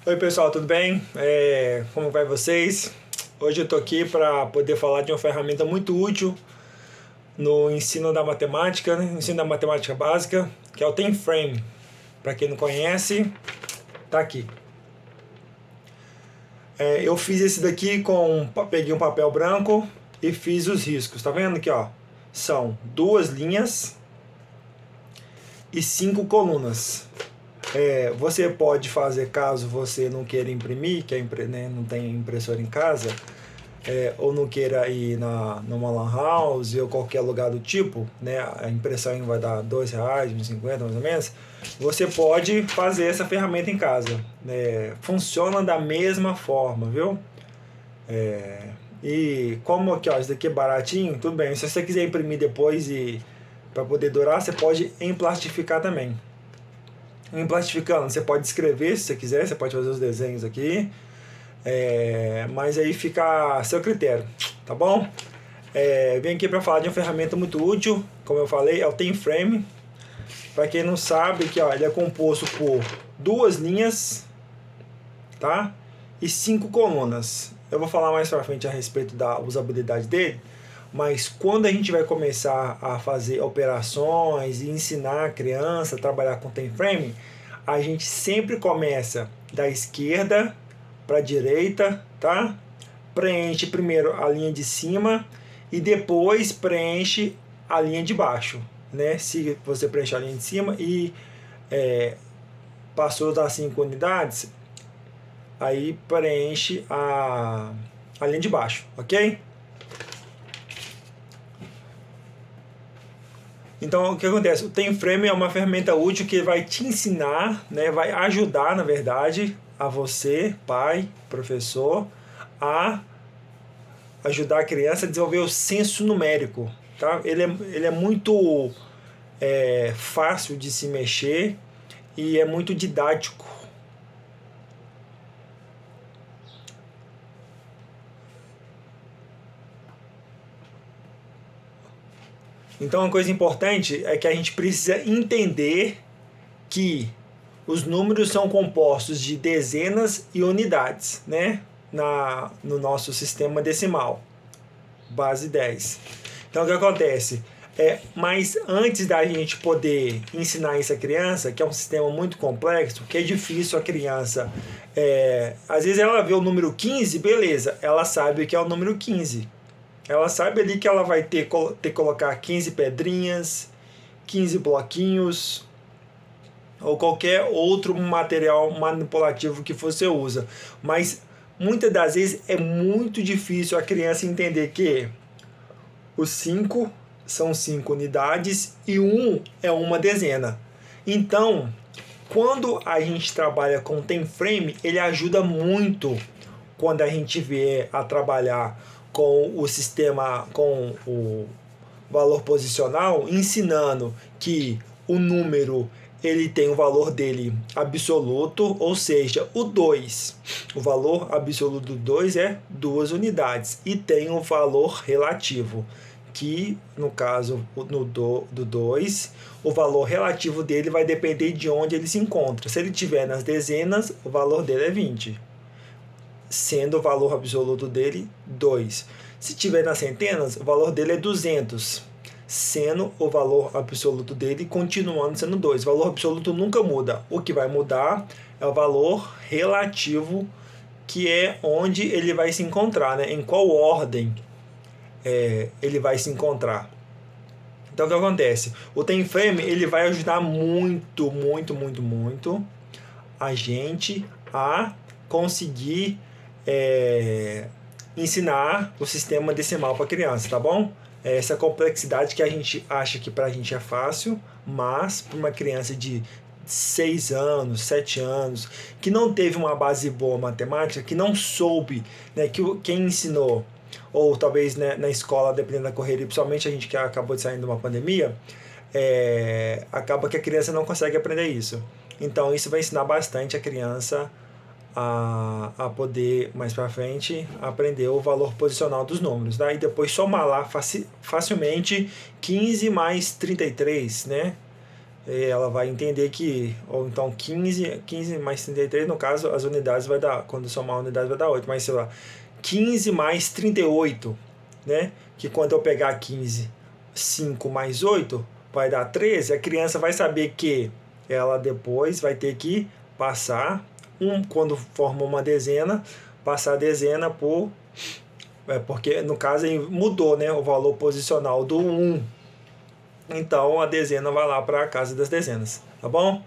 Oi pessoal, tudo bem? Como vai vocês? Hoje eu estou aqui para poder falar de uma ferramenta muito útil no ensino da matemática, né? Ensino da matemática básica, que é o TameFrame. Para quem não conhece, tá aqui. Eu fiz esse daqui peguei um papel branco e fiz os riscos. Tá vendo aqui, ó? São 2 linhas e 5 colunas. Você pode fazer, caso você não queira imprimir, não tenha impressora em casa, ou não queira ir numa lan house ou qualquer lugar do tipo, né, a impressão vai dar R$2, R$1,50 mais ou menos, você pode fazer essa ferramenta em casa. Funciona da mesma forma, viu? E como aqui, ó, isso daqui é baratinho, tudo bem. Se você quiser imprimir depois e para poder durar, você pode emplastificar também. Emplastificando, você pode escrever se você quiser, você pode fazer os desenhos aqui, mas aí fica a seu critério, tá bom? Vim aqui para falar de uma ferramenta muito útil, como eu falei, é o TameFrame. Para quem não sabe, que, ó, ele é composto por 2 linhas, tá? E 5 colunas. Eu vou falar mais para frente a respeito da usabilidade dele, mas quando a gente vai começar a fazer operações e ensinar a criança a trabalhar com TameFrame, a gente sempre começa da esquerda para a direita, tá? Preenche primeiro a linha de cima e depois preenche a linha de baixo, né? Se você preencher a linha de cima e passou das 5 unidades, aí preenche a linha de baixo, ok? Então, o que acontece? O TameFrame é uma ferramenta útil que vai te ensinar, né, vai ajudar, na verdade, a você, pai, professor, a ajudar a criança a desenvolver o senso numérico. Tá? Ele é muito fácil de se mexer e é muito didático. Então, uma coisa importante é que a gente precisa entender que os números são compostos de dezenas e unidades, né? No nosso sistema decimal, base 10. Então, o que acontece? Mas antes da gente poder ensinar isso à criança, que é um sistema muito complexo, que é difícil a criança... às vezes ela vê o número 15, beleza, ela sabe o que é o número 15. Ela sabe ali que ela vai ter que colocar 15 pedrinhas, 15 bloquinhos, ou qualquer outro material manipulativo que você usa. Mas muitas das vezes é muito difícil a criança entender que os 5 são 5 unidades e 1 é uma dezena. Então, quando a gente trabalha com TameFrame, ele ajuda muito quando a gente vier a trabalhar com o sistema, com o valor posicional, ensinando que o número ele tem o valor dele absoluto, ou seja, o 2. O valor absoluto do 2 é 2 unidades e tem o valor relativo, que no caso do 2, o valor relativo dele vai depender de onde ele se encontra. Se ele estiver nas dezenas, o valor dele é 20. Sendo o valor absoluto dele 2. Se tiver nas centenas, o valor dele é 200, sendo o valor absoluto dele continuando sendo 2. O valor absoluto nunca muda. O que vai mudar é o valor relativo, que é onde ele vai se encontrar, né? Em qual ordem ele vai se encontrar. Então, o que acontece? O TameFrame ele vai ajudar muito, muito, muito, muito a gente a conseguir ensinar o sistema decimal para a criança, tá bom? Essa complexidade que a gente acha que para a gente é fácil, mas para uma criança de 6 anos, 7 anos, que não teve uma base boa matemática, que não soube, né, quem ensinou, ou talvez, né, na escola, dependendo da correria, principalmente a gente que acabou de sair de uma pandemia, acaba que a criança não consegue aprender isso. Então, isso vai ensinar bastante a criança a poder, mais para frente, aprender o valor posicional dos números, tá? E depois somar lá facilmente 15 mais 33, né? ela vai entender que, ou então 15 mais 33, no caso, as unidades vai dar, quando somar a unidade vai dar 8, mas sei lá, 15 mais 38, né? Que quando eu pegar 15, 5 mais 8, vai dar 13, a criança vai saber que ela depois vai ter que passar, quando forma uma dezena, passar a dezena por... porque no caso mudou, né, o valor posicional do 1. Então a dezena vai lá para a casa das dezenas, tá bom?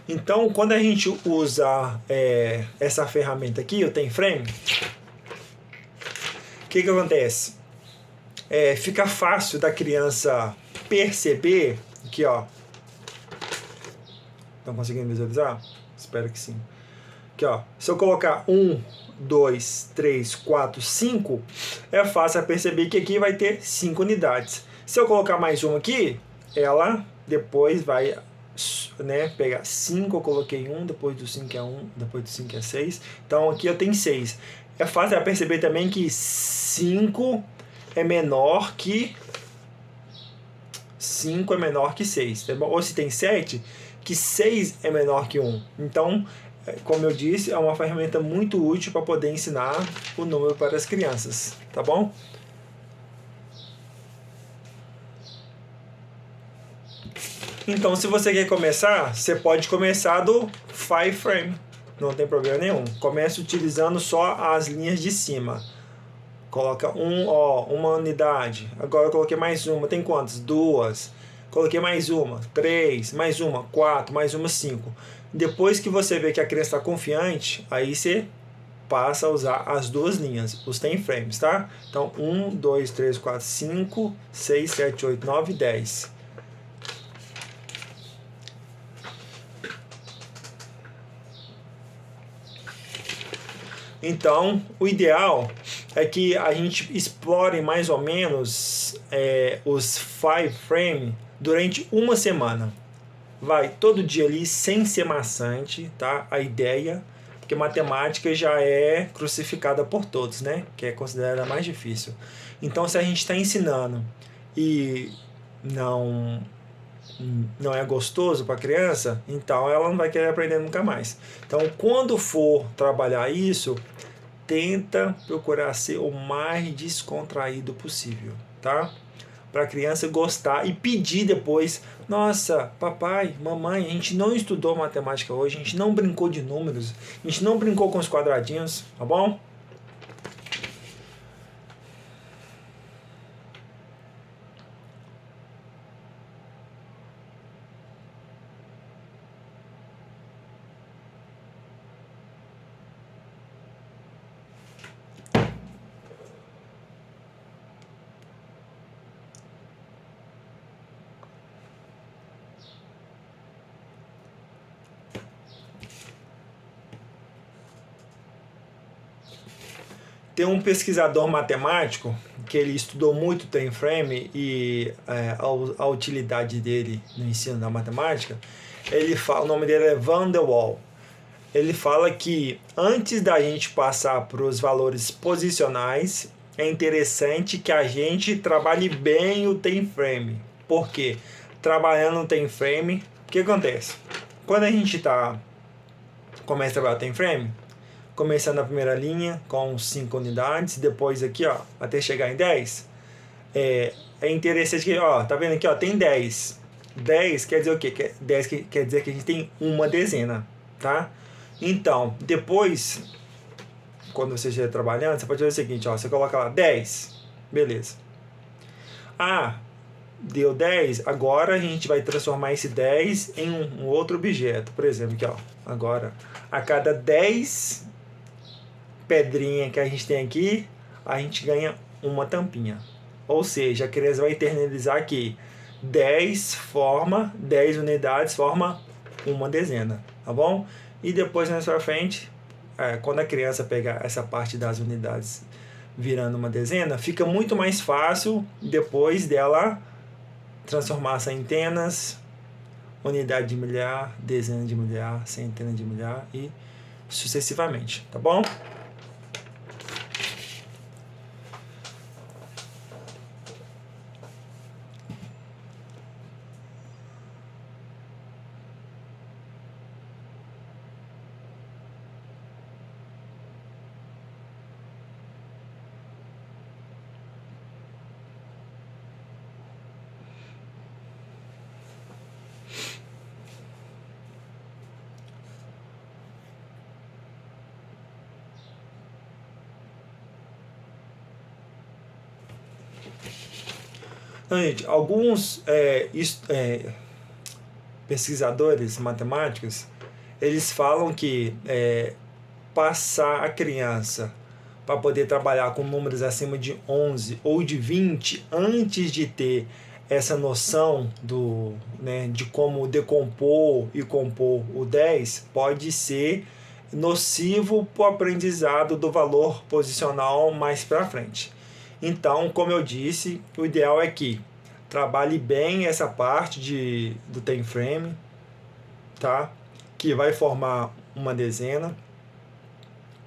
Então, quando a gente usa essa ferramenta aqui, o TameFrame, o que acontece? Fica fácil da criança perceber aqui, ó. Estão conseguindo visualizar? Espero que sim. Aqui, ó. Se eu colocar 1, 2, 3, 4, 5, é fácil perceber que aqui vai ter 5 unidades. Se eu colocar mais uma aqui, ela depois vai, né, pegar 5, eu coloquei 1, depois do 5 é 1, depois do 5 é 6. Então aqui eu tenho 6. É fácil perceber também que 5 é menor que 6, tá bom? Ou se tem 7, que 6 é menor que 1. Então, como eu disse, é uma ferramenta muito útil para poder ensinar o número para as crianças, tá bom? Então, se você quer começar, você pode começar do 5 frame, não tem problema nenhum. Comece utilizando só as linhas de cima. Coloca uma unidade. Agora eu coloquei mais uma. Tem quantas? 2. Coloquei mais uma. 3. Mais uma. 4. Mais uma. 5. Depois que você vê que a criança está confiante, aí você passa a usar as duas linhas, os 10 frames, tá? Então, 1, 2, 3, 4, 5, 6, 7, 8, 9, 10. Então, o ideal é que a gente explore mais ou menos os 5 frame durante uma semana. Vai todo dia ali sem ser maçante, tá? A ideia, porque matemática já é crucificada por todos, né? Que é considerada mais difícil. Então, se a gente está ensinando e não é gostoso para a criança, então ela não vai querer aprender nunca mais. Então, quando for trabalhar isso, tenta procurar ser o mais descontraído possível, tá? Para a criança gostar e pedir depois: nossa, papai, mamãe, a gente não estudou matemática hoje, a gente não brincou de números, a gente não brincou com os quadradinhos, tá bom? Tem um pesquisador matemático que ele estudou muito o time frame e a utilidade dele no ensino da matemática. Ele fala, o nome dele é Van der Waal. Ele fala que antes da gente passar para os valores posicionais, é interessante que a gente trabalhe bem o time frame. Por quê? Trabalhando no time frame, o que acontece? Quando a gente começa a trabalhar o time frame, começando na primeira linha com 5 unidades, depois aqui, ó, até chegar em 10, é interessante que, ó, tá vendo aqui, ó, tem 10. 10 quer dizer o quê? 10 quer dizer que a gente tem uma dezena, tá? Então, depois, quando você estiver trabalhando, você pode fazer o seguinte, ó, você coloca lá 10, beleza. Ah, deu 10, agora a gente vai transformar esse 10 em um outro objeto. Por exemplo, aqui, ó, agora, a cada 10 pedrinha que a gente tem aqui, a gente ganha uma tampinha. Ou seja, a criança vai internalizar que 10 unidades forma uma dezena, tá bom? E depois, mais pra frente, quando a criança pegar essa parte das unidades virando uma dezena, fica muito mais fácil depois dela transformar as centenas, unidade de milhar, dezena de milhar, centena de milhar e sucessivamente, tá bom? Então, gente, alguns pesquisadores matemáticos, eles falam que passar a criança para poder trabalhar com números acima de 11 ou de 20 antes de ter essa noção de como decompor e compor o 10 pode ser nocivo para o aprendizado do valor posicional mais para frente. Então, como eu disse, o ideal é que trabalhe bem essa parte do time frame, tá? Que vai formar uma dezena,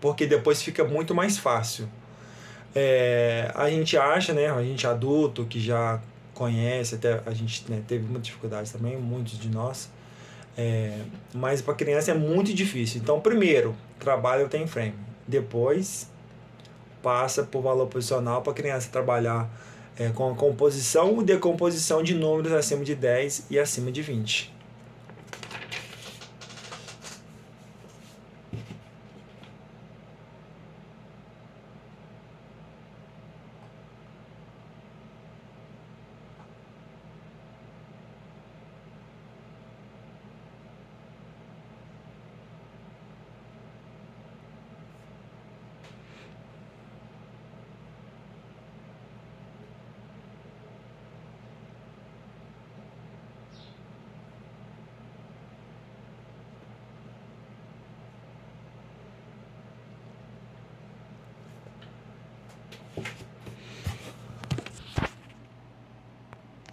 porque depois fica muito mais fácil. A gente acha, né, a gente adulto que já conhece, até a gente, né, teve muitas dificuldades também, muitos de nós, mas para criança é muito difícil. Então, primeiro, trabalha o time frame, depois passa por valor posicional para a criança trabalhar com a composição e decomposição de números acima de 10 e acima de 20.